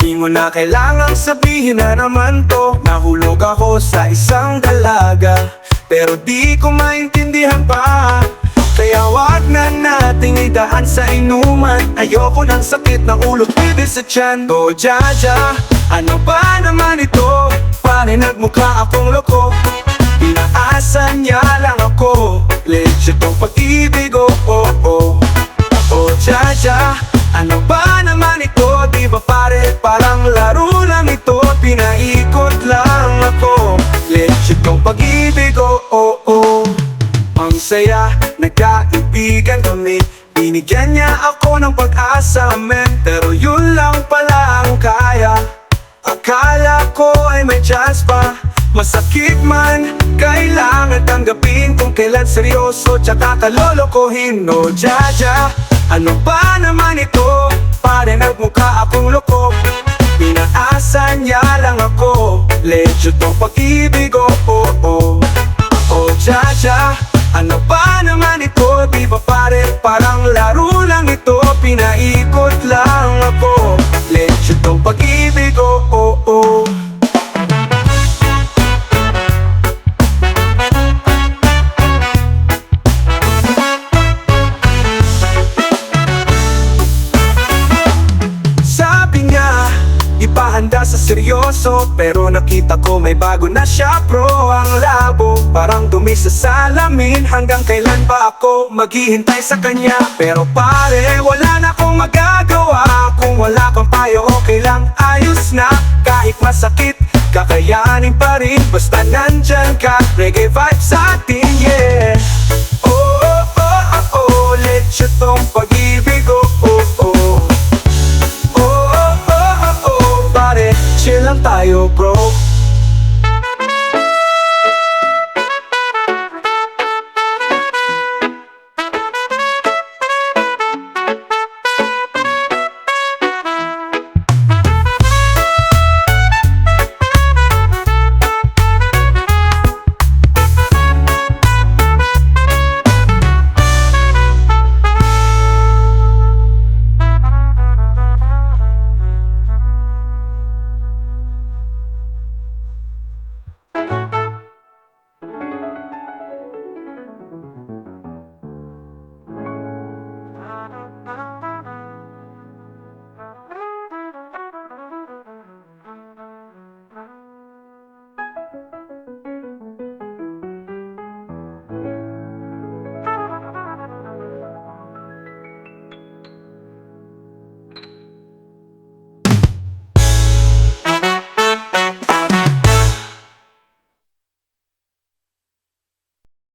Di mo na kailangang sabihin na naman to. Nahulog ako sa isang dalaga, pero di ko maintindihan pa. Kaya wag na nating idaan sa inuman. Ayoko ng sakit ng ulo, bibi sa tiyan. Oh Jaja, ano ba naman ito? Pare nagmukha akong loko. Pinaasa niya lang ako. Legit tong pag-ibig, oh oh oh. Oh Jaja, ano ba naman ito? Di ba pare, parang laro lang ito. Pinaikot lang ako. Legit tong pag-ibig, oh oh oh. Ang saya, nagkaibigan kami. Binigyan niya ako ng pag-asa, men. Pero yun lang pala ang kaya. Akala ko ay may chance pa. Masakit man, kailangan tanggapin. Kung kailan seryoso, tsaka kalolokohin. No Jaja, ano ba naman ito? Pare nagmukha akong loko. Pinaasa niya lang ako. Legit tong pag-ibig, oh oh oh. Oh Jaja, ano ba naman ito? Di ba pare, parang laro lang ito. Pinaikot lang ako. Legit tong pag-ibig, oh oh oh. Sabi niya, ipahanda sa seryoso, pero nakita ko may bago na siya, bro. Ang labo, parang dumi sa salamin. Hanggang kailan ba ako maghihintay sa kanya? Pero pare, wala na akong magagawa. Kung wala kang payo, okay lang, ayos na. Kahit masakit, kakayanin pa rin. Basta nandyan ka, reggae vibes sa atin, yeah. Oh, oh, oh, oh, oh. Legit tong pag-ibig, oh, oh, oh. Oh, oh, oh, oh, oh. Pare, chill lang tayo, bro.